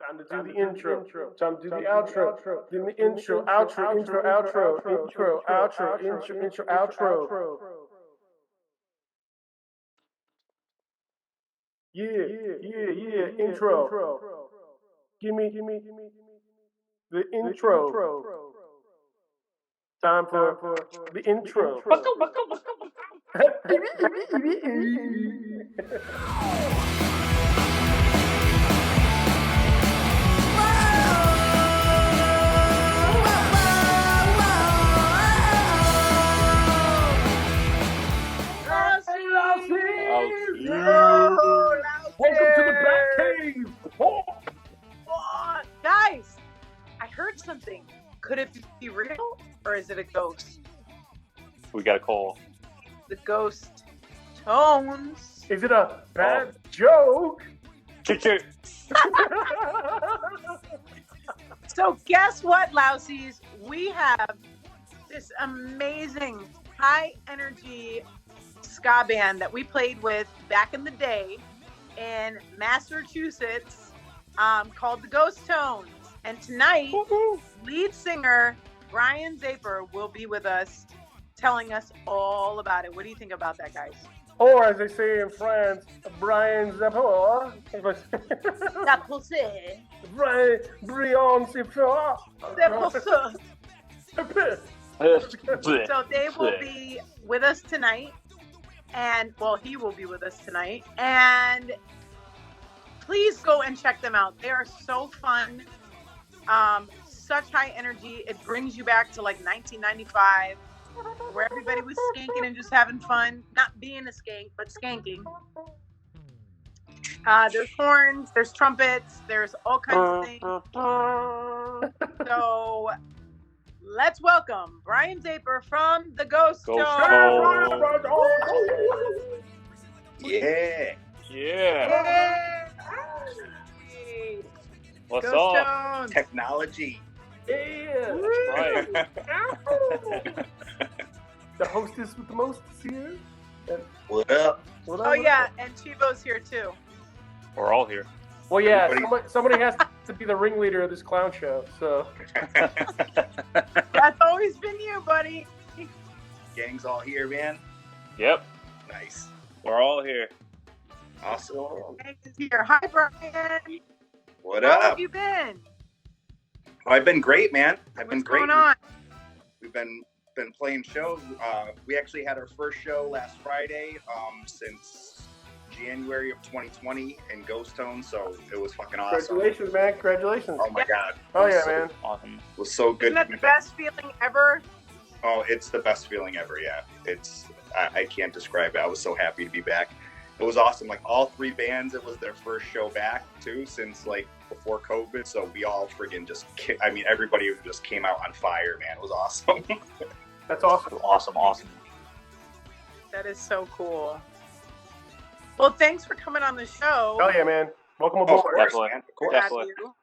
Time to do the intro. Time to do the outro. Then the intro, outro, outro. Yeah, intro. Give me the intro. Time for the intro. Welcome to the Batcave! Guys, I heard something. Could it be real or is it a ghost? We got a call. The ghost tones. Is it a bad joke? Choo-choo. So guess what, Lousies? We have this amazing high energy ska band that we played with back in the day in Massachusetts called the Ghostones. And tonight, lead singer Brian Zapor will be with us telling us all about it. What do you think about that, guys? Or as they say in France, Brian Zapor. Brian Zapor. So they will be with us tonight. And, well, he will be with us tonight. And please go and check them out. They are so fun. Such high energy. It brings you back to like 1995, where everybody was skanking and just having fun. Not being a skank, but skanking. There's horns, there's trumpets, there's all kinds of things. So let's welcome Brian Zapor from the Ghostones. Yeah. What's Ghostones. up? Technology. Yeah. Right. The hostess with the most here. What up? Oh yeah, and Chivo's here too. We're all here. Well, yeah, Everybody- somebody has to be the ringleader of this clown show, so. That's always been you, buddy. Gang's all here, man. Yep. Nice. We're all here. Awesome. Hank is here. Hi, Brian. What How up? have you been? I've been great, man. I've been What's great. going on? We've been playing shows. We actually had our first show last Friday since January of 2020 in Ghostones, so it was fucking awesome. Congratulations, man. Congratulations. Oh my god. Oh, yeah, So- man. Awesome. It was so good. Isn't that the best feeling ever? Oh, it's the best feeling ever. Yeah, I can't describe it. I was so happy to be back. It was awesome. Like all three bands, it was their first show back too since like before COVID. So we all friggin' everybody just came out on fire, man. It was awesome. That's awesome. Awesome. That is so cool. Well, thanks for coming on the show. Oh, yeah, man. Welcome Of aboard. course, Definitely. man. Of course. Have Definitely. you.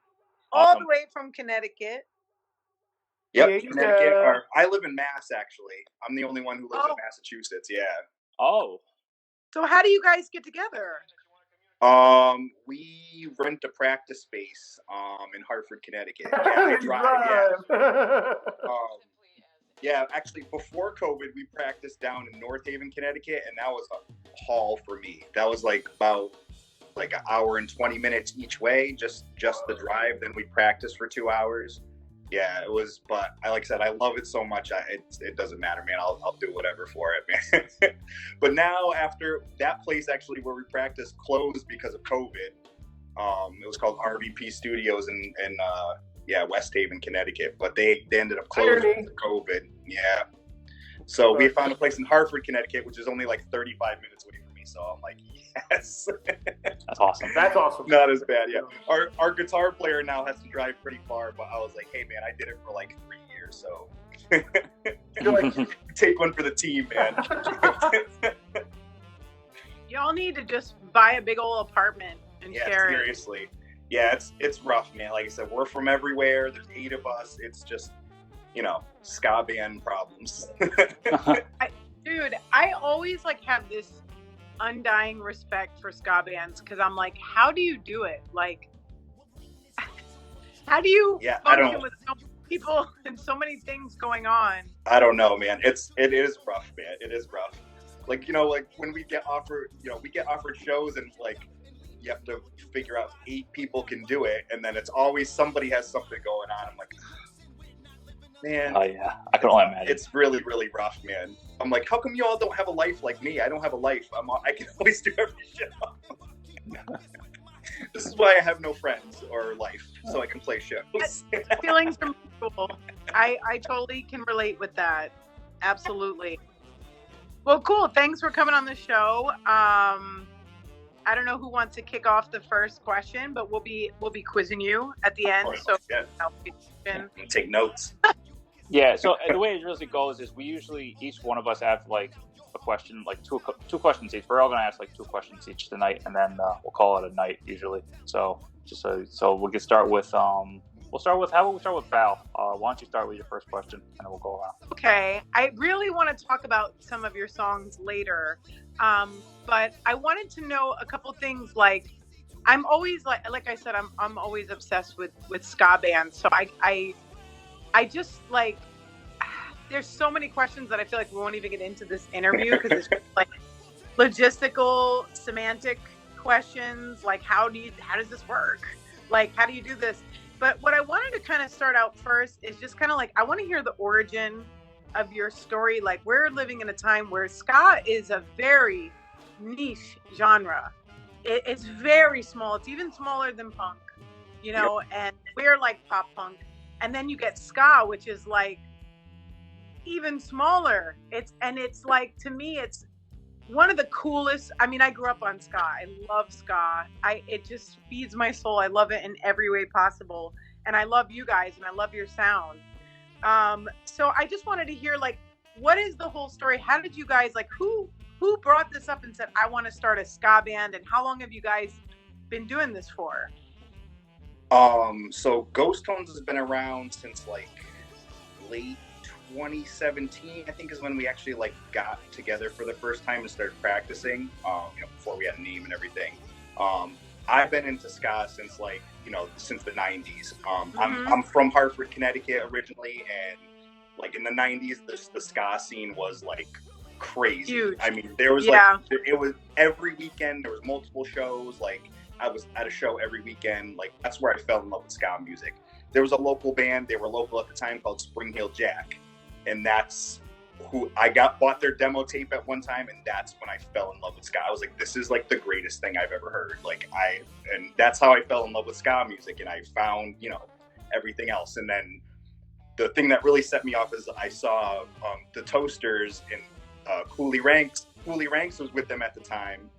All Awesome. the way from Connecticut. Yep, Yeah. Connecticut. I live in Mass, actually. I'm the only one who lives Oh. in Massachusetts. Yeah. Oh. So how do you guys get together? We rent a practice space in Hartford, Connecticut. Yeah, I drive. Yeah, actually, before COVID, we practiced down in North Haven, Connecticut, and that was a haul for me. That was like about like an hour and 20 minutes each way, just the drive. Then we practiced for 2 hours. Yeah, it was. But like I said, I love it so much. It doesn't matter, man. I'll do whatever for it, man. But now, after that place actually where we practiced closed because of COVID, it was called RVP Studios in West Haven, Connecticut. But they ended up closing because of COVID. Yeah. So we found a place in Hartford, Connecticut, which is only like 35 minutes away from me. So I'm like, yes. That's awesome. That's awesome. Not as bad, yeah. Our guitar player now has to drive pretty far, but I was like, hey, man, I did it for like 3 years, so you're like, take one for the team, man. Y'all need to just buy a big old apartment and Yeah, share it. seriously. Yeah, it's rough, man. Like I said, we're from everywhere. There's 8 of us. It's just, ska band problems. Dude, I always like have this undying respect for ska bands because I'm like, how do you do it? Like, How do you Yeah, I function don't- with so many people and so many things going on? I don't know, man. It is rough, man. It is rough. Like, like when we get offered, we get offered shows and like you have to figure out 8 people can do it, and then it's always somebody has something going on. I'm like, man. Oh yeah, I can only imagine. It's really, really rough, man. I'm like, how come you all don't have a life like me? I don't have a life. I can always do every show. This is why I have no friends or life, so I can play shows. Feelings are mutual. I totally can relate with that. Absolutely. Well, cool. Thanks for coming on the show. I don't know who wants to kick off the first question, but we'll be quizzing you at the end. So yeah. Take notes. Yeah, so the way it usually goes is we usually, each one of us have like a question, like two questions each. We're all going to ask like 2 questions each tonight, and then we'll call it a night usually. So just so we can start with, how about we start with Val? Why don't you start with your first question, and then we'll go around. Okay. I really want to talk about some of your songs later, but I wanted to know a couple things. Like, I'm always like I said, I'm always obsessed with ska bands. So I just like, there's so many questions that I feel like we won't even get into this interview because it's just like logistical, semantic questions. Like, how does this work? Like, how do you do this? But what I wanted to kind of start out first is just kind of like, I want to hear the origin of your story. Like, we're living in a time where ska is a very niche genre. It's very small. It's even smaller than punk, and we're like pop punk. And then you get ska, which is like even smaller. It's like, to me, it's one of the coolest. I mean, I grew up on ska. I love ska. It just feeds my soul. I love it in every way possible. And I love you guys, and I love your sound. So I just wanted to hear, like, what is the whole story? How did you guys, like, who brought this up and said, I want to start a ska band? And how long have you guys been doing this for? So Ghostones has been around since like late 2017, I think, is when we actually like got together for the first time and started practicing. Before we had a name and everything. I've been into ska since since the 90s. I'm from Hartford, Connecticut originally, and like in the 90s, the ska scene was like crazy. Huge. I mean, there was it was every weekend. There was multiple shows. Like, I was at a show every weekend. Like, that's where I fell in love with ska music. There was a local band, they were local at the time, called Spring Heel Jack. And that's who I bought their demo tape at one time, and that's when I fell in love with ska. I was like, this is like the greatest thing I've ever heard. And that's how I fell in love with ska music, and I found, everything else. And then the thing that really set me off is I saw the Toasters and Cooley Ranks. Cooley Ranks was with them at the time,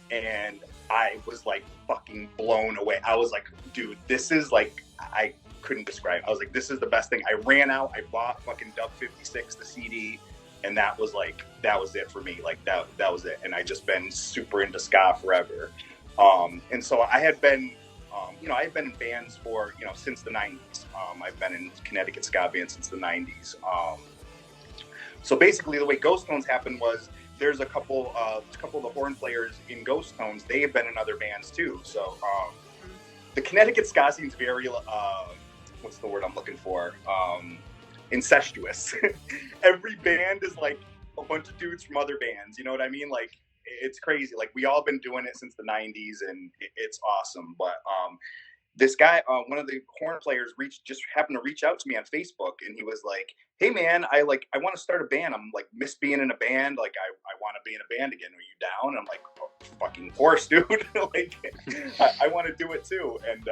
and I was like fucking blown away. I was like, dude, this is like, I couldn't describe. I was like, this is the best thing. I ran out, I bought fucking Dub 56, the CD, and that was it for me. Like, that was it. And I just been super into ska forever. And so I had been, I've been in bands for, since the 90s. I've been in Connecticut ska bands since the 90s. So basically the way Ghostones happened was, there's a couple of the horn players in Ghostones. They have been in other bands too. So the Connecticut ska scene's very, what's the word I'm looking for? Incestuous. Every band is like a bunch of dudes from other bands. You know what I mean? Like, it's crazy. Like, we all been doing it since the 90s, and it's awesome. But this guy, one of the horn players, just happened to reach out to me on Facebook, and he was like, hey man, I want to start a band. I'm like, miss being in a band. Like, I want to be in a band again. Are you down? And I'm like, oh, fucking course, dude. Like, I want to do it too. And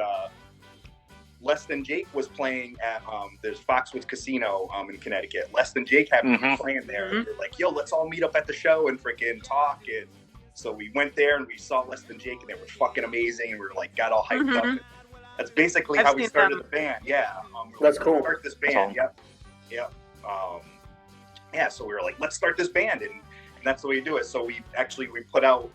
Less Than Jake was playing at there's Foxwoods Casino in Connecticut. Less Than Jake happened to be playing there. And we were like, yo, let's all meet up at the show and freaking talk. And so we went there and we saw Less Than Jake, and they were fucking amazing. And we were like, got all hyped up. And that's basically how we started the band. Yeah. That's cool. Start this band. Yep. So we were like, let's start this band, and that's the way you do it. So we put out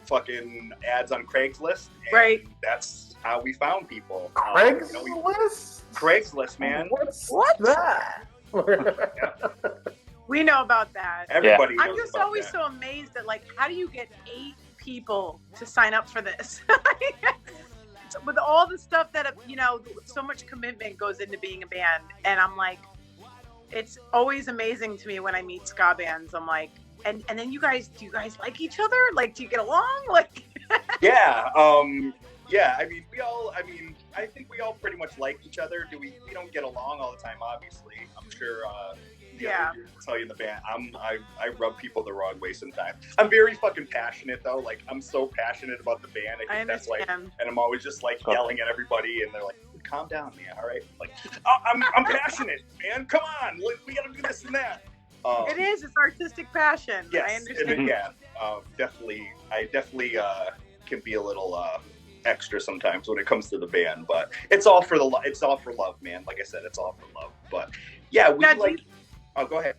fucking ads on Craigslist, and right. That's how we found people. Craigslist? Craigslist, man. What's that? We know about that. Everybody. I'm just always so amazed at, like, how do you get 8 people to sign up for this? with all the stuff that, so much commitment goes into being a band. And I'm like, it's always amazing to me when I meet ska bands. I'm like, and then do you guys like each other? Like, do you get along? Like, Yeah. Yeah. I think we all pretty much like each other. We don't get along all the time, obviously. I'm sure. Yeah. I'll tell you in the band, I rub people the wrong way sometimes. I'm very fucking passionate though. Like, I'm so passionate about the band. I think that's like, and I'm always just like yelling at everybody, and they're like, "Calm down, man. All right." Like, I'm passionate, man. Come on, we gotta do this and that. It's artistic passion. Yes, I understand. Definitely. I definitely can be a little extra sometimes when it comes to the band, but it's all for it's all for love, man. Like I said, it's all for love. But yeah, oh, go ahead.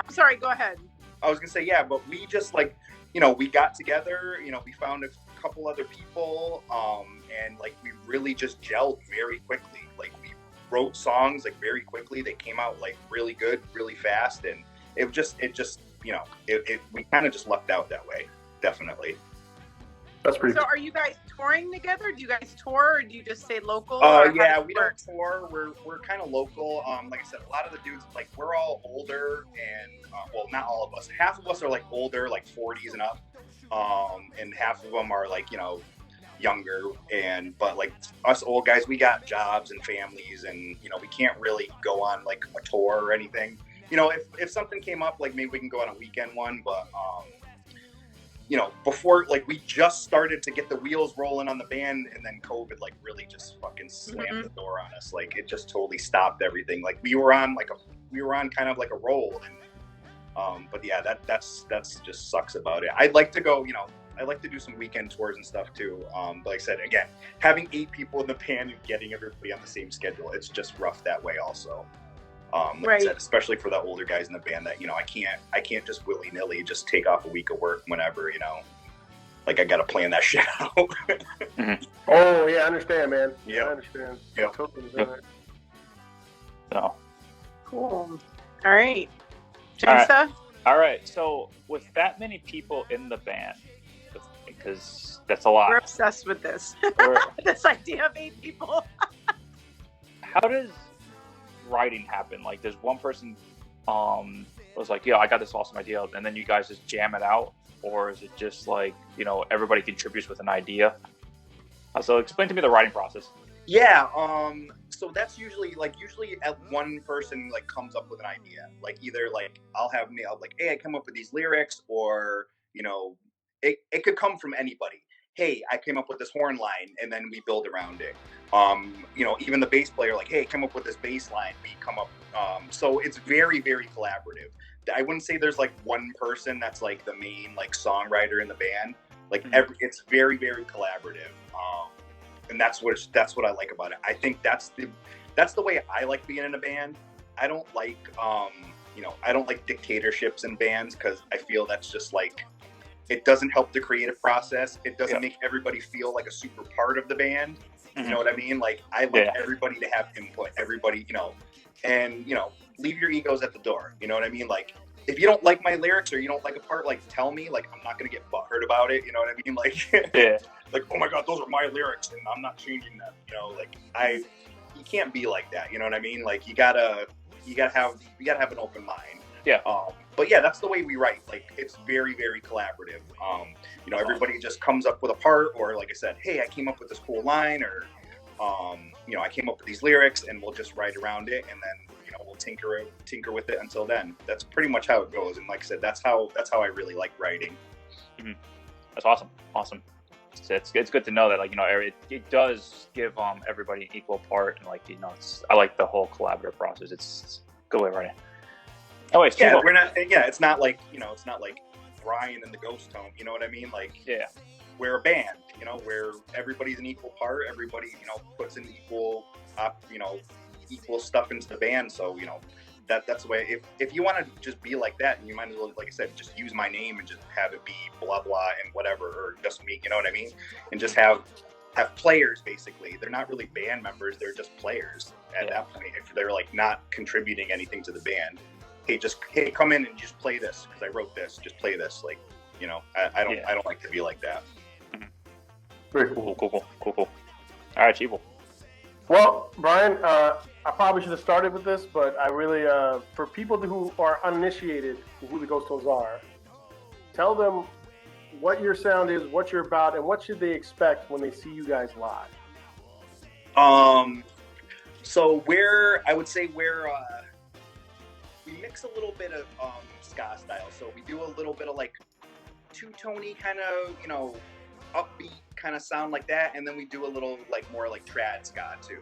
I'm sorry, go ahead. I was gonna say, yeah, but we just we got together, we found a couple other people, and like we really just gelled very quickly. Like, we wrote songs like very quickly. They came out like really good, really fast, and it just we kind of just lucked out that way. Definitely. That's pretty. So, are you guys touring together? Do you guys tour, or do you just stay local? Yeah, we don't tour. We're kind of local. Like I said, a lot of the dudes, like, we're all older, and well, not all of us. Half of us are like older, like 40s and up, and half of them are like younger. But like us old guys, we got jobs and families, and we can't really go on like a tour or anything. If something came up, like maybe we can go on a weekend one, but before, like, we just started to get the wheels rolling on the band, and then COVID like really just fucking slammed the door on us. Like, it just totally stopped everything. Like, we were on kind of like a roll, and but yeah, that's just sucks about it. I'd like to go, I'd like to do some weekend tours and stuff too. But like I said, again, having 8 people in the band and getting everybody on the same schedule, it's just rough that way also. Like I said, especially for the older guys in the band, that I can't just willy-nilly just take off a week of work whenever, like, I gotta plan that shit out. Oh yeah, I understand, man. Yeah, I understand. Yeah, totally. So cool. All right, Teresa. All right. So, with that many people in the band, because that's a lot. We're obsessed with this. This idea of 8 people. How does writing happen? Like, does one person was like, I got this awesome idea, and then you guys just jam it out, or is it just like everybody contributes with an idea? So explain to me the writing process. Yeah, so that's usually one person like comes up with an idea. Like, either like I'll like, hey, I come up with these lyrics, or it could come from anybody. Hey, I came up with this horn line, and then we build around it. Even the bass player, like, hey, come up with this bass line, we come up. So it's very, very collaborative. I wouldn't say there's like one person that's like the main like songwriter in the band. Like, it's very, very collaborative. And that's what I like about it. I think that's the way I like being in a band. I don't like I don't like dictatorships in bands, because I feel that's just like, it doesn't help the creative process. It doesn't make everybody feel like a super part of the band. You know what I mean? Like, I like everybody to have input. Everybody, and leave your egos at the door. You know what I mean? Like, if you don't like my lyrics, or you don't like a part, like, tell me. Like, I'm not gonna get butthurt about it. You know what I mean? Like, like, oh my god, those are my lyrics, and I'm not changing them. Like, you can't be like that. You know what I mean? Like, you gotta have an open mind. Yeah. But yeah, that's the way we write. Like, it's very, very collaborative. Everybody just comes up with a part, or like I said, hey, I came up with this cool line, or I came up with these lyrics, and we'll just write around it, and then we'll tinker with it until then. That's pretty much how it goes. And like I said, that's how I really like writing. That's awesome. It's good to know that, like, it does give everybody an equal part, and like, I like the whole collaborative process. It's a good way of writing. Oh wait, we're not. Yeah, it's not like it's not like Brian and the Ghostones. You know what I mean? Like, we're a band. Where everybody's an equal part. Everybody puts in equal stuff into the band. So that's the way. If you want to just be like that, and you might as well, like I said, just use my name and just have it be blah blah and whatever, or just me. You know what I mean? And just have players, basically. They're not really band members. They're just players at that point. If they're like not contributing anything to the band. Hey, come in and just play this, because I wrote this. Just play this, like, I don't like to be like that. Very cool. All right, Chivo. Well, Brian, I probably should have started with this, but I really, for people who are uninitiated in who the Ghostones are, tell them what your sound is, what you're about, and what should they expect when they see you guys live. So I would say we mix a little bit of ska style. So we do a little bit of like two-tony kind of, upbeat kind of sound like that, and then we do a little like more like trad ska too.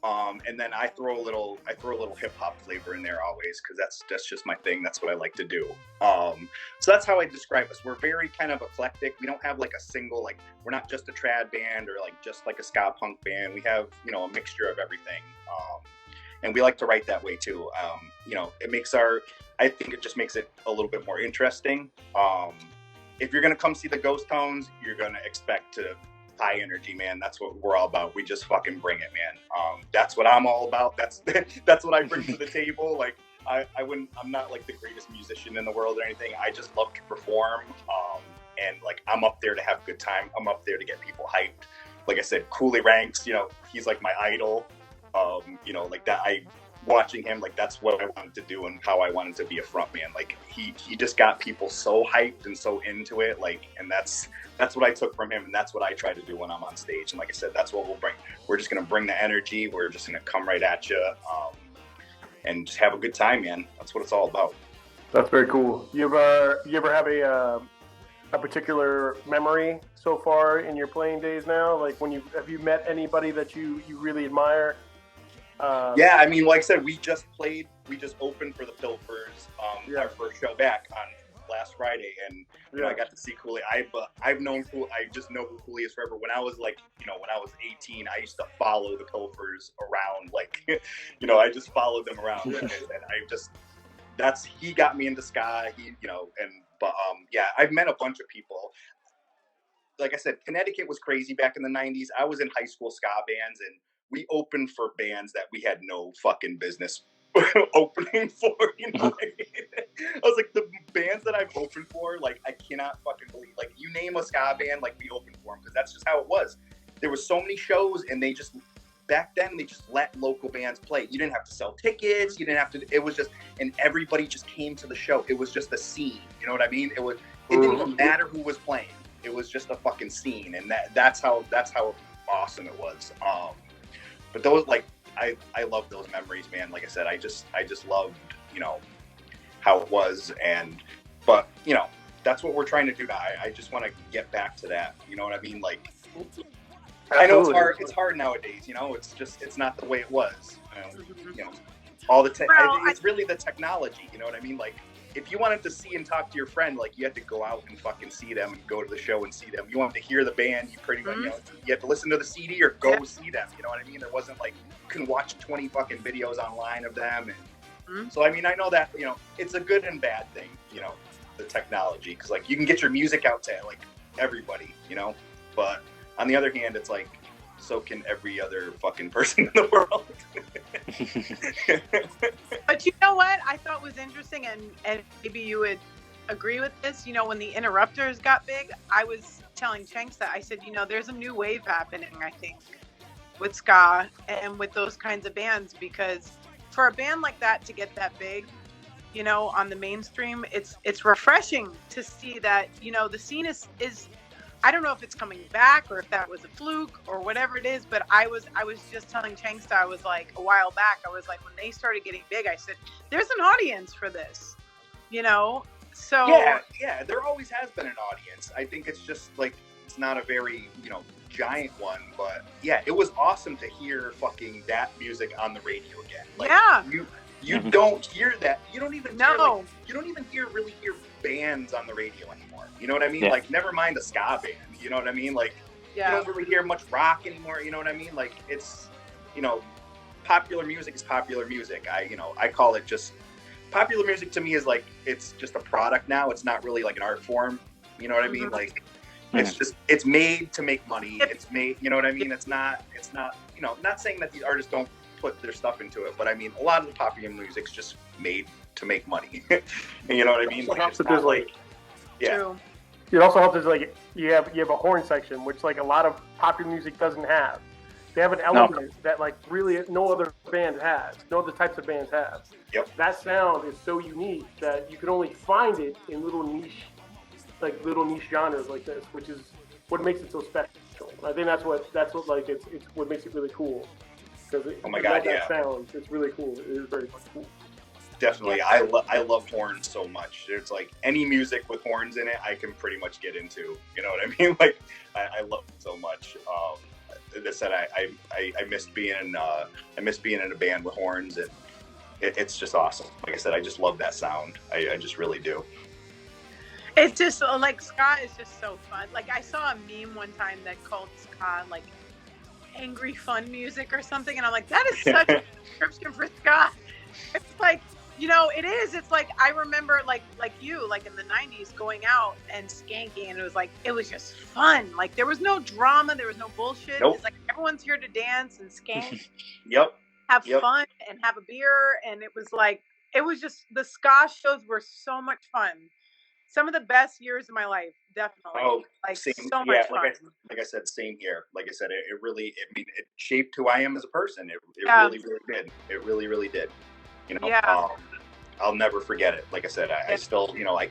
And then I throw a little hip hop flavor in there always, because that's just my thing. That's what I like to do. So that's how I describe us. We're very kind of eclectic. We don't have like a single, like, we're not just a trad band or like just like a ska punk band. We have, a mixture of everything. And we like to write that way too. I think it just makes it a little bit more interesting. If you're going to come see the Ghostones, you're going to expect high energy, man. That's what we're all about. We just fucking bring it, man. That's what I'm all about. That's what I bring to the table. Like, I'm not like the greatest musician in the world or anything. I just love to perform. And like, I'm up there to have a good time. I'm up there to get people hyped. Like I said, Cooley Ranks, he's like my idol. Like that, watching him, like, that's what I wanted to do and how I wanted to be a front man. Like, he just got people so hyped and so into it, like, and that's what I took from him, and that's what I try to do when I'm on stage. And like I said, that's what we'll bring. We're just going to bring the energy. We're just going to come right at you, and just have a good time, man. That's what it's all about. That's very cool. You ever have a particular memory so far in your playing days now? Like, have you met anybody that you really admire? Yeah, I mean, like I said, we just opened for the Pilfers, our first show back on last Friday, and I got to see Cooley. I've known Cooley. I just know who Cooley is forever. When I was like, when I was 18, I used to follow the Pilfers around, like, I just followed them around, and he got me into ska. I've met a bunch of people. Like I said, Connecticut was crazy back in the 90s. I was in high school ska bands, and we opened for bands that we had no fucking business opening for, I was like, the bands that I've opened for, like, I cannot fucking believe, like, you name a ska band, like, we opened for them, because that's just how it was. There were so many shows, and back then, they just let local bands play. You didn't have to sell tickets, it was just, and everybody just came to the show. It was just a scene, you know what I mean? It didn't even matter who was playing. It was just a fucking scene, and that's how awesome it was. But those, like, I love those memories, man. Like I said, I just loved, how it was, but that's what we're trying to do now. I just want to get back to that. You know what I mean? Like, I know it's hard. It's hard nowadays. It's not the way it was. All the it's really the technology. You know what I mean? Like, if you wanted to see and talk to your friend, like, you had to go out and fucking see them and go to the show and see them. You wanted to hear the band, you pretty much, you had to listen to the CD or go see them. You know what I mean? There wasn't like, you can watch 20 fucking videos online of them. And so, I mean, I know that, it's a good and bad thing, the technology. Cause like, you can get your music out to like everybody, but on the other hand, it's like, so can every other fucking person in the world. But you know what I thought was interesting, and maybe you would agree with this, when the Interrupters got big, I was telling Chanks that, I said, there's a new wave happening, I think, with ska and with those kinds of bands, because for a band like that to get that big, on the mainstream, it's refreshing to see that, the scene is I don't know if it's coming back or if that was a fluke or whatever it is, but I was just telling Changsta, I was like, a while back, I was like, when they started getting big, I said, there's an audience for this, so. Yeah, there always has been an audience. I think it's just like, it's not a very, giant one, but yeah, it was awesome to hear fucking that music on the radio again. Like, yeah. You don't hear that. You don't even really hear bands on the radio anymore. You know what I mean? Yeah. Like, never mind a ska band. You know what I mean? Like, you don't really hear much rock anymore. You know what I mean? Like, it's, popular music is popular music. I call it just, popular music to me is like, it's just a product now. It's not really like an art form. You know what I mean? Like, it's just, it's made to make money. It's made, you know what I mean? It's not, not saying that these artists don't put their stuff into it, but I mean, a lot of the popular music's just made to make money. You know what I mean? Like, it's not like, True. It also helps is like you have a horn section, which like a lot of popular music doesn't have. They have an element that like really no other band has, no other types of bands have. Yep. That sound is so unique that you can only find it in little niche genres like this, which is what makes it so special. I think that's what like it's what makes it really cool. Because oh my God, that sound, it's really cool. It is very much cool. Definitely. Yeah. I love horns so much. There's like any music with horns in it, I can pretty much get into. You know what I mean? Like I love it so much. As I said, I miss being in a band with horns, and it's just awesome. Like I said, I just love that sound. I just really do. It's just like ska is just so fun. Like I saw a meme one time that called ska like angry fun music or something, and I'm like, that is such a description for ska. It's like, you know, it is. It's like I remember like you, like in the 90s going out and skanking, and it was just fun. Like there was no drama, there was no bullshit. Nope. It's like everyone's here to dance and skank. Yep. Have fun and have a beer, and it was just the ska shows were so much fun. Some of the best years of my life, definitely. Oh, like same. So much fun. Like I said, same here. Like I said, it shaped who I am as a person. It really, really did. It really, really did. You know, I'll never forget it. Like I said, I still, you know, I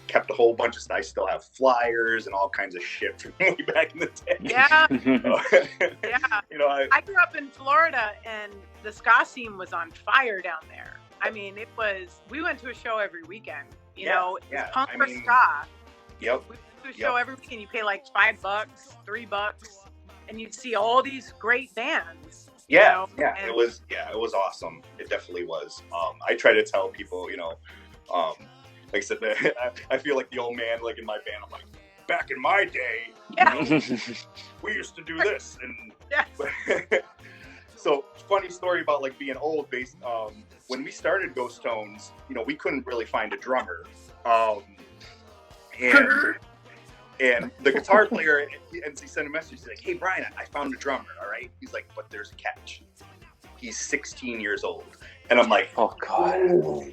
kept a whole bunch of stuff. I still have flyers and all kinds of shit from way back in the day. Yeah. Yeah. You know, I grew up in Florida, and the ska scene was on fire down there. I mean, we went to a show every weekend. You know, it's punk or ska. Yep. We went to a show every weekend. You pay like $5, $3, and you'd see all these great bands. Yeah, you know? It was awesome. It definitely was. I try to tell people, you know, like I said, I feel like the old man, like in my band. I'm like, back in my day, you know, we used to do this, and so funny story about like being old. When we started Ghostones, you know, we couldn't really find a drummer, and the guitar player, and he sent a message. He's like, "Hey Brian, I found a drummer. All right." He's like, "But there's a catch. He's 16 years old." And I'm like, "Oh God." Ooh.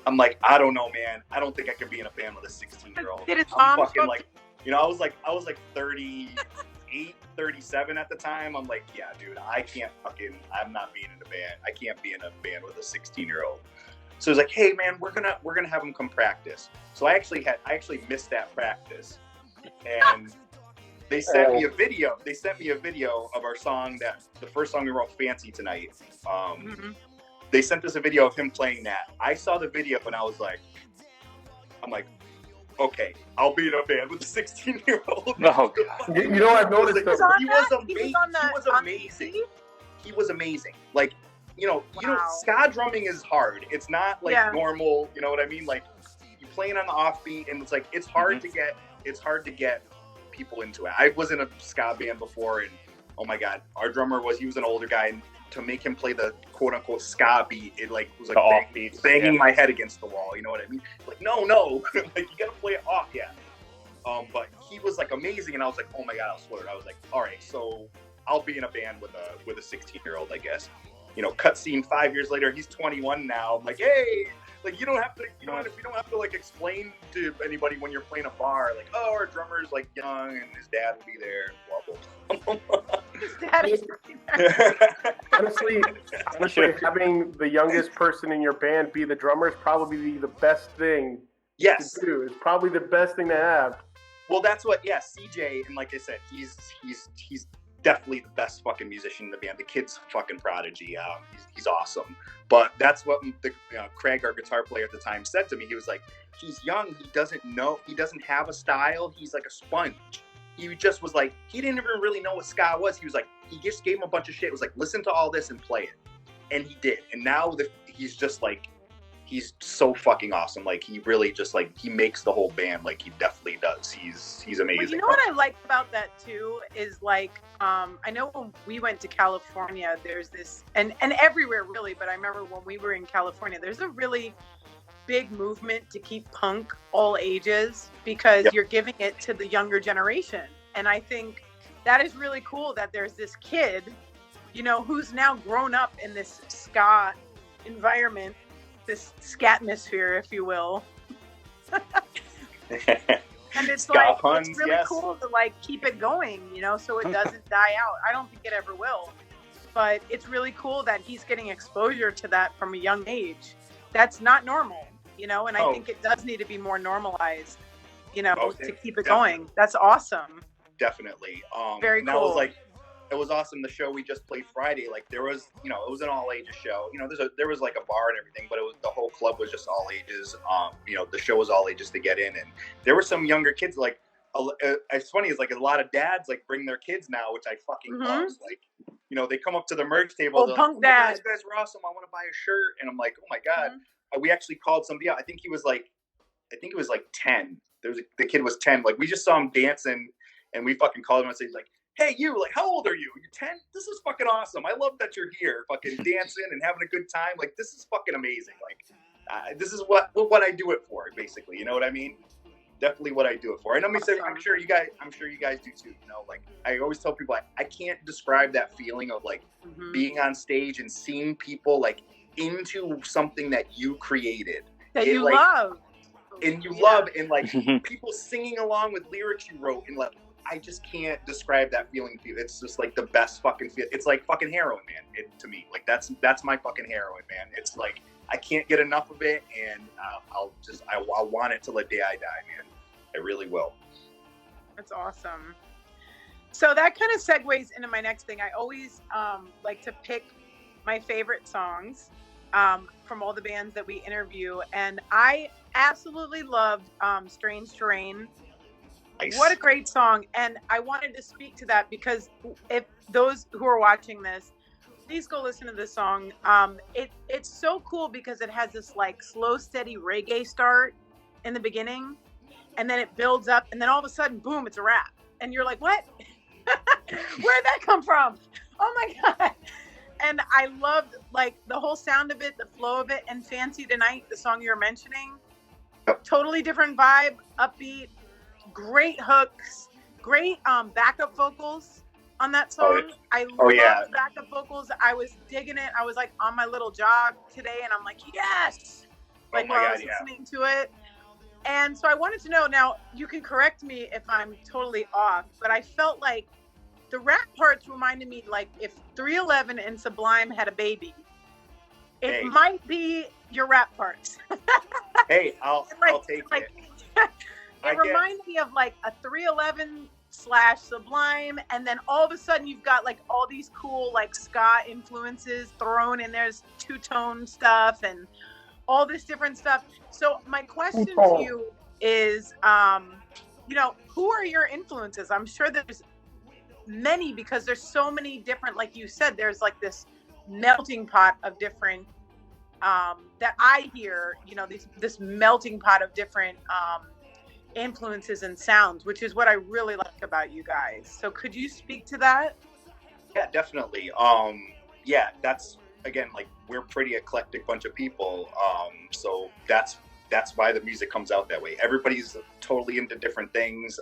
I'm like, I don't know, man. I don't think I could be in a band with a 16-year-old. Did his I'm mom fucking like, you know, I was like 38, 37 at the time. I'm like, yeah, dude, I'm not being in a band. I can't be in a band with a 16-year-old. So he's like, hey man, we're gonna have him come practice. So I actually missed that practice, and they sent me a video. They sent me a video of our song, that the first song we wrote, Fancy Tonight. They sent us a video of him playing that. I saw the video and I was like, okay, I'll be in a band with a 16-year-old. Oh God. You know, I've noticed he was amazing. He was amazing. Like, you know, ska drumming is hard. It's not like normal. You know what I mean? Like, you playing on the offbeat, and it's like it's hard to get people into it. I was in a ska band before, and oh my God, our drummer was an older guy, and to make him play the quote unquote ska beat, it like was like banging my head against the wall. You know what I mean? Like, no, like you gotta play it off, but he was like amazing, and I was like, oh my God, I was floored. I was like, all right, so I'll be in a band with a 16-year-old, I guess. You know, cutscene 5 years later, he's 21 now. I'm like, hey, like you don't have to like explain to anybody when you're playing a bar, like, oh, our drummer's like young and his dad will be there. Blah, blah, blah. His dad is there. Honestly, having the youngest person in your band be the drummer is probably the best thing to do. It's probably the best thing to have. Well, that's what, CJ, and like I said, he's definitely the best fucking musician in the band. The kid's fucking prodigy. He's awesome. But that's what Craig, our guitar player at the time, said to me. He was like, he's young. He doesn't have a style. He's like a sponge. He just was like, he didn't even really know what ska was. He was like, he just gave him a bunch of shit. It was like, listen to all this and play it. And he did. And now he's just like, he's so fucking awesome. Like, he really just like, he makes the whole band. Like, he definitely does. He's amazing. Well, you know what I like about that too is like, I know when we went to California, there's this, and everywhere really, but I remember when we were in California, there's a really big movement to keep punk all ages because you're giving it to the younger generation. And I think that is really cool that there's this kid, you know, who's now grown up in this ska environment, this scatmosphere, if you will. And it's Ska like, puns, it's really yes. cool to like keep it going, you know, so it doesn't die out. I don't think it ever will, but it's really cool that he's getting exposure to that from a young age. That's not normal, you know, and I think it does need to be more normalized, you know, to keep it going. That's awesome. Definitely. Very cool. It was awesome. The show we just played Friday, like there was, you know, it was an all ages show. You know, there was like a bar and everything, but it was the whole club was just all ages. You know, the show was all ages to get in, and there were some younger kids. Like, it's funny, it's like a lot of dads like bring their kids now, which I fucking love. Like, you know, they come up to the merch table. Oh, punk dads! These guys were awesome. I want to buy a shirt, and I'm like, oh my god. We actually called somebody out. I think it was like 10. The kid was 10. Like we just saw him dancing, and we fucking called him and said like, hey, you, like, how old are you? You're 10? This is fucking awesome. I love that you're here fucking dancing and having a good time. Like, this is fucking amazing. Like, this is what I do it for, basically. You know what I mean? Definitely what I do it for. And I'm sure you guys do too. You know, like, I always tell people, I can't describe that feeling of, like, being on stage and seeing people, like, into something that you created. That you love. And you love, and, like, people singing along with lyrics you wrote, and, like, I just can't describe that feeling to you. It's just like the best fucking feel. It's like fucking heroin, man. To me, like that's my fucking heroin, man. It's like I can't get enough of it, and I want it till the day I die, man. I really will. That's awesome. So that kind of segues into my next thing. I always like to pick my favorite songs from all the bands that we interview, and I absolutely loved Strange Terrain. Nice. What a great song. And I wanted to speak to that because if those who are watching this, please go listen to this song. It's so cool because it has this like slow, steady reggae start in the beginning, and then it builds up, and then all of a sudden, boom, it's a rap. And you're like, what? Where'd that come from? Oh my God. And I loved like the whole sound of it, the flow of it, and Fancy Tonight, the song you were mentioning. Totally different vibe, upbeat. Great hooks, great backup vocals on that song. I love the backup vocals. I was digging it. I was like on my little jog today, and I'm like, yes! Like while I was listening to it. And so I wanted to know, now you can correct me if I'm totally off, but I felt like the rap parts reminded me like if 311 and Sublime had a baby, it might be your rap parts. Hey, I'll take it. It reminds me of like a 311/Sublime, and then all of a sudden you've got like all these cool like ska influences thrown in. There's two-tone stuff and all this different stuff. So my question to you is, you know, who are your influences? I'm sure there's many because there's so many different, like you said, there's like this melting pot of different that I hear, you know, this melting pot of different influences and sounds, which is what I really like about you guys. So could you speak to that? Yeah, definitely. That's again, like we're pretty eclectic bunch of people. So that's why the music comes out that way. Everybody's totally into different things.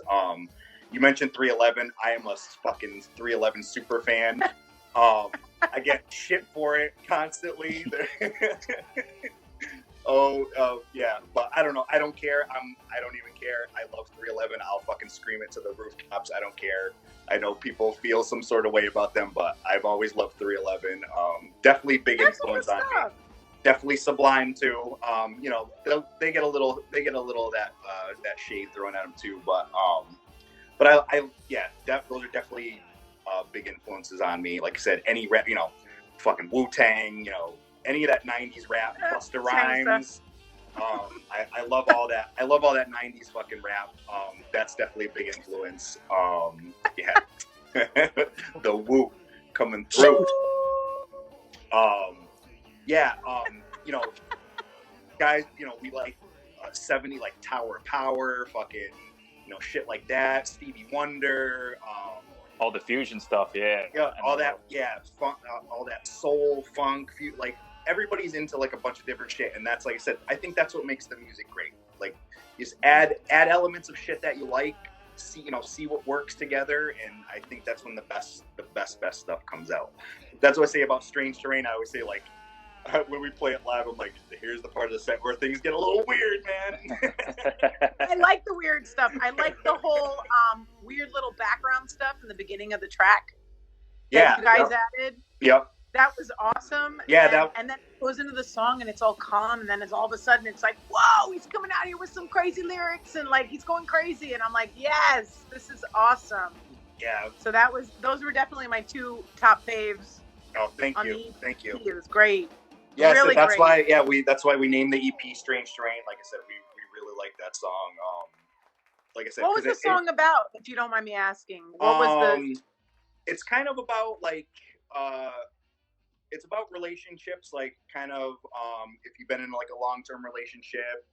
You mentioned 311. I am a fucking 311 super fan. I get shit for it constantly. Yeah, but I don't know. I don't care. I don't even care. I love 311. I'll fucking scream it to the rooftops. I don't care. I know people feel some sort of way about them, but I've always loved 311. Definitely big influence on me. Definitely Sublime too. You know, they get a little that shade thrown at them too. But those are definitely big influences on me. Like I said, any rap, you know, fucking Wu-Tang, you know. Any of that 90s rap, Busta Rhymes. I love all that. I love all that 90s fucking rap. That's definitely a big influence. The Wu coming through. You know, guys, you know, we like 70, like Tower of Power, fucking, you know, shit like that. Stevie Wonder. All the fusion stuff, all that, funk, all that soul, funk, like everybody's into like a bunch of different shit, and that's like I said, I think that's what makes the music great. Like, just add elements of shit that you like, see what works together, and I think that's when the best stuff comes out. That's what I say about Strange Terrain. I always say like, when we play it live, I'm like, here's the part of the set where things get a little weird, man. I like the weird stuff. I like the whole weird little background stuff in the beginning of the track. Yeah, that you guys added. Yep. That was awesome. Yeah, and then it goes into the song and it's all calm, and then it's all of a sudden it's like, whoa, he's coming out here with some crazy lyrics and like he's going crazy, and I'm like, yes, this is awesome. Yeah. So those were definitely my two top faves. Oh, thank you. It was great. Yeah, really so great. that's why we named the EP Strange Terrain. Like I said, we really like that song. Like I said, what was the song about, if you don't mind me asking? What was it's kind of about like it's about relationships, like kind of if you've been in like a long-term relationship,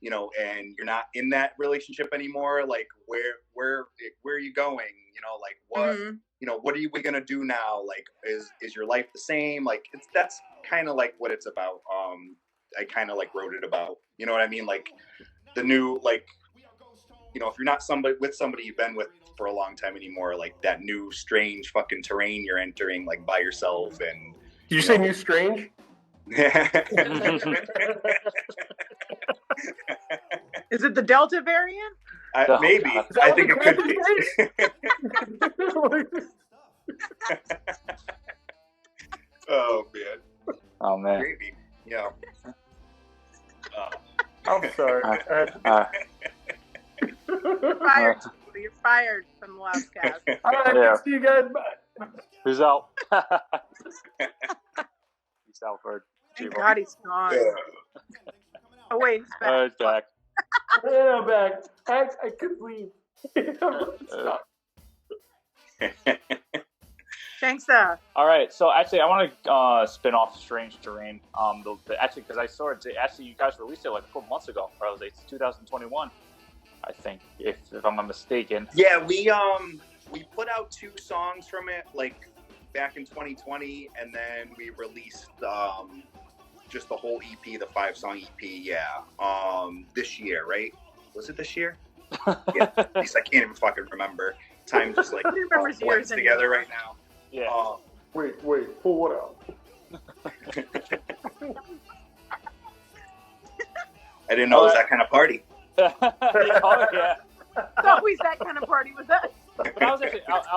you know, and you're not in that relationship anymore, like where are you going? You know, like what you know, what are we gonna do now? Like is your life the same? Like that's kind of like what it's about. I kind of like wrote it about, you know what I mean? Like the new, like, you know, if you're not with somebody you've been with for a long time anymore, like that new strange fucking terrain you're entering, like by yourself. And did you say new strange? Is it the Delta variant? Maybe. I think it could be. Oh man. Oh man. Maybe. Yeah. I'm sorry. You're fired from the Lousekast. All right, see you guys. Bye. Who's out? Peace out, Bird. Thank God he's gone. Oh wait, he's back. He's back. Yeah, I'm back. I couldn't leave. Thanks, All right, so actually, I want to spin off Strange Terrain. Actually, because I saw it. Actually, you guys released it like a couple months ago. Or it was 2021, I think, if I'm not mistaken. Yeah, we put out 2 songs from it like back in 2020, and then we released just the whole EP, the 5-song EP. Yeah, this year, right? Was it this year? Yeah, at least I can't even fucking remember. Time just like blends together right now. Yeah. Wait, pull what out? I didn't know it was that kind of party. Oh yeah. It's always that kind of party with us. But I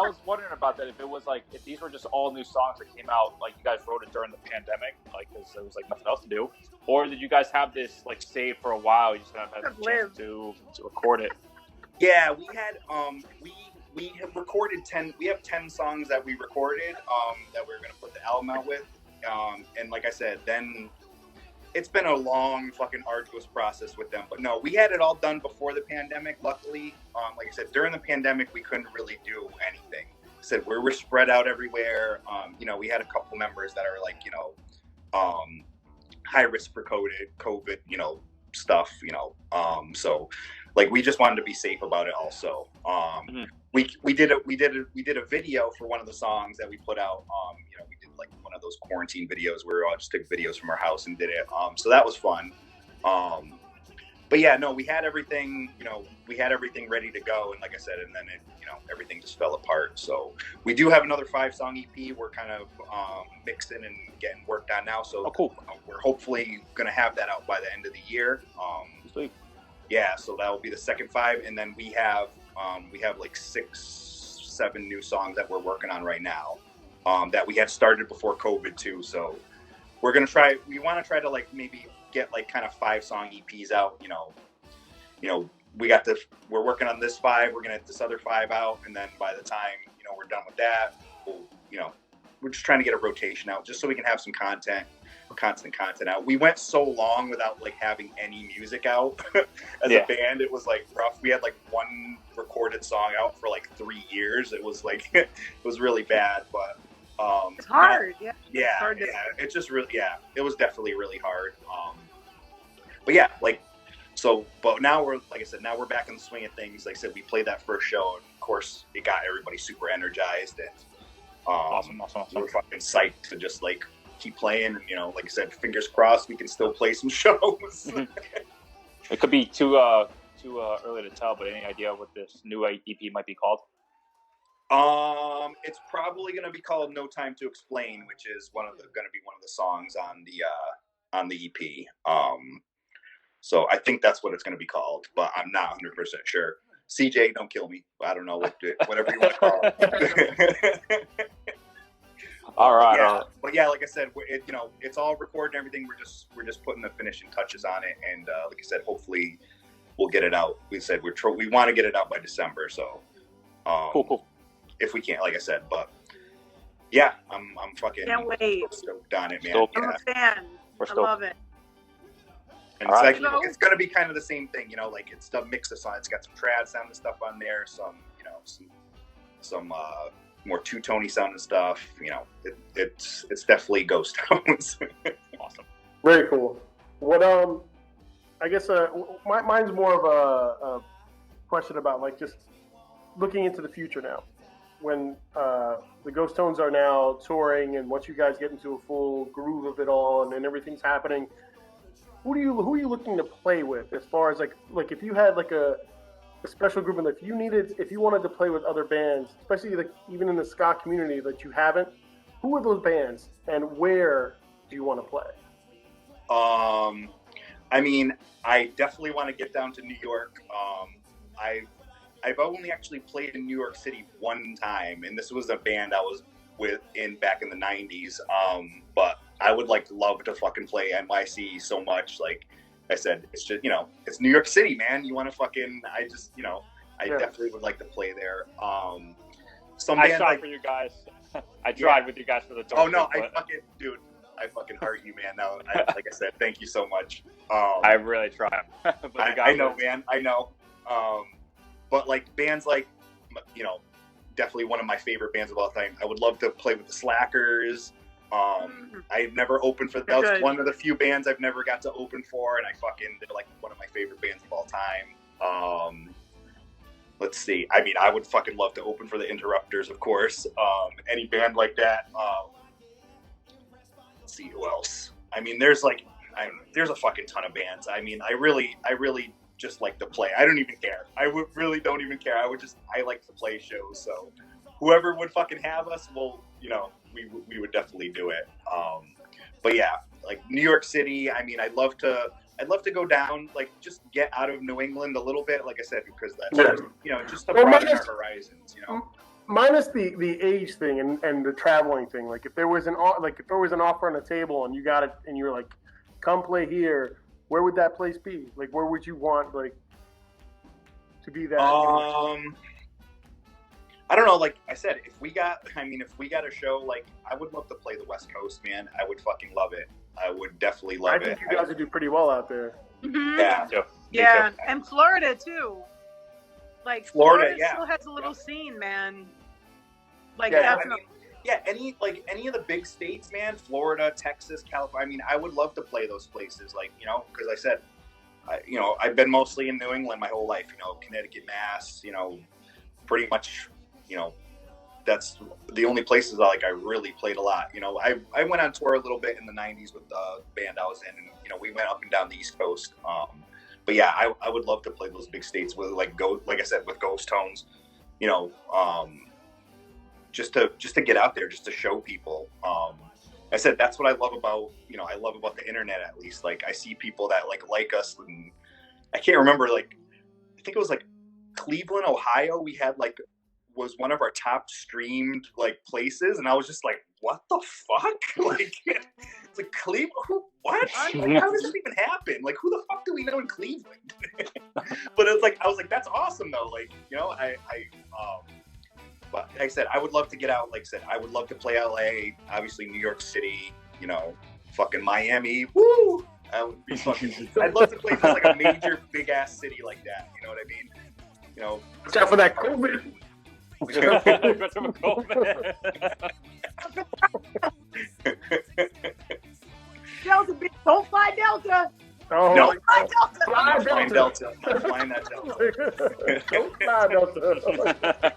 was wondering about that. If it was like, if these were just all new songs that came out, like you guys wrote it during the pandemic, like because there was like nothing else to do, or did you guys have this like saved for a while? You just haven't had a chance to record it. Yeah, we had we have recorded 10. We have 10 songs that we recorded that we're gonna put the album out with. And like I said, then it's been a long fucking arduous process with them. But no, we had it all done before the pandemic. Luckily, like I said, during the pandemic, we couldn't really do anything. We were spread out everywhere. You know, we had a couple members that are like, you know, high risk for COVID, you know, stuff, you know. So like we just wanted to be safe about it also. We did a video for one of the songs that we put out. You know, we did like one of those quarantine videos where we all just took videos from our house and did it. So that was fun. But yeah, no, we had everything, you know, ready to go. And like I said, and then it, you know, everything just fell apart. So we do have another 5-song EP. We're kind of mixing and getting worked on now. So cool. We're hopefully going to have that out by the end of the year. Sweet. Yeah, so that will be the second 5. And then we have like 6-7 new songs that we're working on right now that we had started before COVID too. So we want to try to like maybe get like kind of 5-song EPs out, you know, we're working on this 5, we're going to get this other 5 out. And then by the time, you know, we're done with that, we're just trying to get a rotation out just so we can have some constant content out. We went so long without like having any music out as a band. It was like rough. We had like 1 recorded song out for like 3 years. It was like, it was really bad, but it's hard. It's just really, it was definitely really hard. But yeah, like, so, but now we're, like I said, now we're back in the swing of things. Like I said, we played that first show, and of course it got everybody super energized, and awesome. We're fucking psyched to just like keep playing, and, you know, like I said, fingers crossed we can still play some shows. It could be too early to tell, but any idea what this new EP might be called? It's probably going to be called "No Time to Explain," which is going to be one of the songs on the EP. So I think that's what it's going to be called, but I'm not 100% sure. CJ, don't kill me. I don't know whatever you want to call it. All right. Yeah, but yeah, like I said, it's all recorded and everything. We're just putting the finishing touches on it, and like I said, hopefully we'll get it out. We said we want to get it out by December, so Cool. If we can't, like I said, but yeah, I'm fucking Can't wait. stoked on it, man. Stoked. I'm a fan. We're I stoked. love it. And All right. it's going to be kind of the same thing, like it's the mix of songs. It's got some trad sound and stuff on there, some more two-tony sound and stuff. It's definitely Ghostones. Awesome. Very cool. What I guess mine's more of a question about like just looking into the future now. When the Ghostones are now touring, and once you guys get into a full groove of it all, and everything's happening, who are you looking to play with? As far as like if you had like a special group, and if you wanted to play with other bands, especially like even in the ska community that you haven't, who are those bands, and where do you want to play? I mean, I definitely want to get down to New York. I've only actually played in New York City one time, and this was a band I was back in the 90s. But I would love to fucking play NYC so much. Like I said, it's just, it's New York City, man. You want to fucking, I definitely would like to play there. Some I bands shot for you guys. I tried with you guys for the tour. Oh no, I fucking heart you, man. No, like I said, thank you so much. I really tried. I know, man. I know. But like bands like, definitely one of my favorite bands of all time. I would love to play with the Slackers. I've never opened for. That was one of the few bands I've never got to open for, and they're like one of my favorite bands of all time. Let's see. I mean, I would fucking love to open for the Interrupters, of course. Any band like that. Let's see who else. I mean, there's a fucking ton of bands. I mean, I really just like to play. I don't even care. Really don't even care. I like to play shows. So whoever would fucking have us, well, we would definitely do it. But yeah, like New York City. I mean, I'd love to go down, like just get out of New England a little bit, like I said, because that's just to broaden our horizons. Minus the age thing and the traveling thing. Like if there was an offer on the table and you got it and you're like, come play here, where would that place be? Like where would you want to be that? I don't know. Like I said, if we got a show, like I would love to play the West Coast, man. I would fucking love it. I would definitely love it. I think you guys would do pretty well out there. Mm-hmm. Yeah, and Florida too. Like Florida still has a little scene, man. Like definitely. Any of the big states, man. Florida, Texas, California. I mean, I would love to play those places, because I said, I've been mostly in New England my whole life. Connecticut, Mass. Pretty much. That's the only places I really played a lot. I went on tour a little bit in the 90s with the band I was in, and we went up and down the East Coast. But yeah, I would love to play those big states with like I said, with Ghostones. Just to get out there, just to show people. I said that's what I love about the internet, at least. Like I see people that like us, and I can't remember, I think it was Cleveland, Ohio. We had was one of our top streamed places, and I was just like, what the fuck? It's like Cleveland, what? How does that even happen? Who the fuck do we know in Cleveland? But it's I was like, that's awesome though. But like I said, I would love to get out. Like I said, I would love to play LA, obviously New York City, fucking Miami. Woo! I would be fucking. I'd love to play just a major big ass city like that. You know what I mean? Except for that COVID. Delta, don't fly Delta. Oh, no, fly Delta. I'm flying Delta. I'm flying that Delta. Don't fly Delta.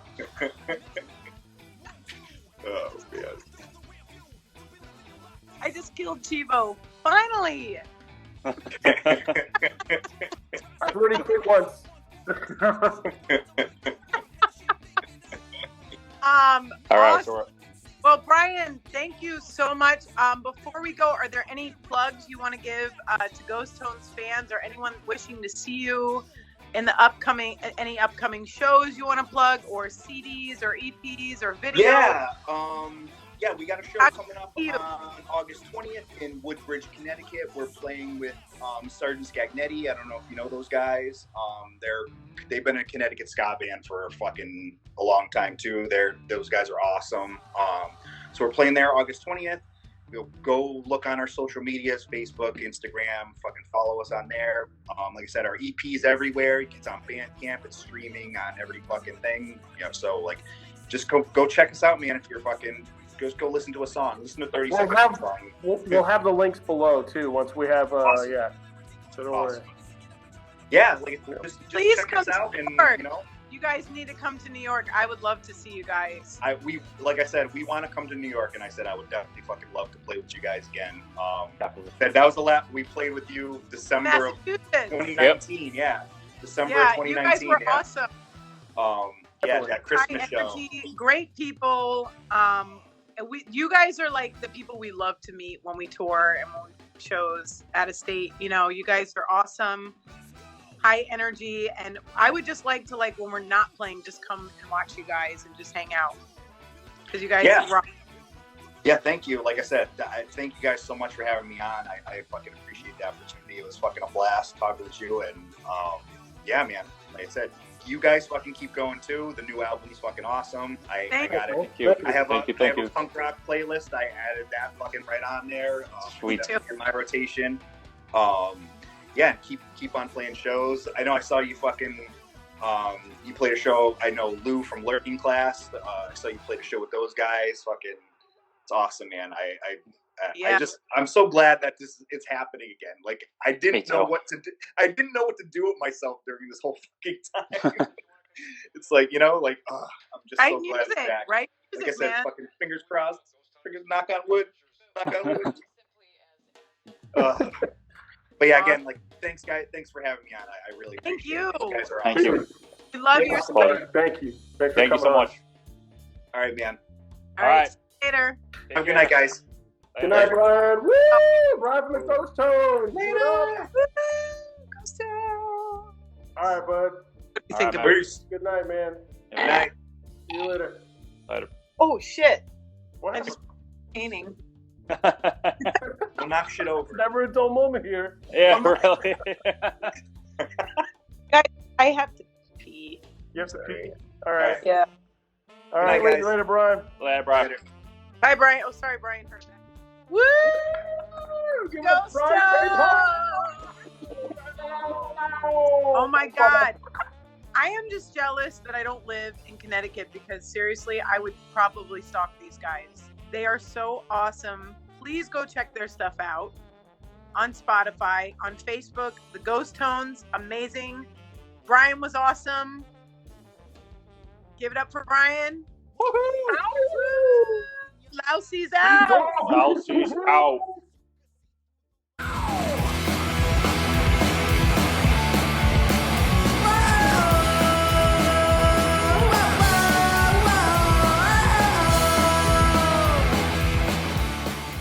Oh man! I just killed Chivo. Finally. I already quit once. All right. Awesome. So Well, Brian, thank you so much. Before we go, are there any plugs you want to give to Ghostones fans or anyone wishing to see you in the upcoming shows you want to plug, or CDs or EPs or videos? Yeah, we got a show coming up on August 20th in Woodbridge, Connecticut. We're playing with Sergeant Scagnetti. I don't know if you know those guys. They've been a Connecticut ska band for fucking a long time too. Those guys are awesome. So we're playing there August 20th. You'll go look on our social medias, Facebook, Instagram, fucking follow us on there. Like I said, our EP's everywhere. It's on Bandcamp. It's streaming on every fucking thing. So like, just go check us out, man. If you're fucking, just go listen to a song. Listen to 30 seconds of a song. We'll have the links below too once we have. Awesome. Yeah. So don't worry. Yeah, like just Please check come us out, to and New York. you know. You guys need to come to New York. I would love to see you guys. Like I said, we want to come to New York, and I said I would definitely fucking love to play with you guys again. That was the last we played with you, December of 2019. Yeah, December of 2019. You guys were awesome. That Christmas show. Great people. You guys are like the people we love to meet when we tour and when we shows out of state. You guys are awesome. High energy, and I would just like to, like, when we're not playing, just come and watch you guys and just hang out, because you guys rock. Yeah, thank you. Like I said, thank you guys so much for having me on. I fucking appreciate the opportunity. It was fucking a blast talking with you, and yeah, man. Like I said, you guys fucking keep going too. The new album's fucking awesome. I got it. Thank you. I have a Thank you. punk rock playlist. I added that fucking right on there. Sweet. In my rotation. Yeah, keep on playing shows. I know I saw you fucking, you played a show. I know Lou from Lurking Class. I saw you played a show with those guys. Fucking, it's awesome, man. I'm so glad that it's happening again. Like, I didn't know what to do. I didn't know what to do with myself during this whole fucking time. It's like, I'm just so glad it's back. Right? Like I said, fucking fingers crossed. Fingers knock on wood. But yeah, again, like, thanks, guys. Thanks for having me on. I really appreciate it. You guys are awesome. Thank you. We love your support. Thank you. Thank you so much. All right, man. All right. Later. Have a good night, guys. Good night, Brian. Woo! Brian from the Ghostones. Later. Ghostones. All right, bud. What do you think of Peace. Good night, man. Good night. See you later. Later. Oh, shit. What I'm happened? just painting. We'll knock shit over. Never a dull moment here. Yeah, really. Guys, I have to pee. You have to pee. All right. Yeah. All right. Good night, guys. Later, Brian. Later, Brian. Bye, Brian. Oh, sorry, Brian heard that. Woo! Give us Brian Oh my God. I am just jealous that I don't live in Connecticut, because seriously, I would probably stalk these guys. They are so awesome. Please go check their stuff out on Spotify, on Facebook. The Ghostones, amazing. Brian was awesome. Give it up for Brian. Lousekast out. Lousekast out.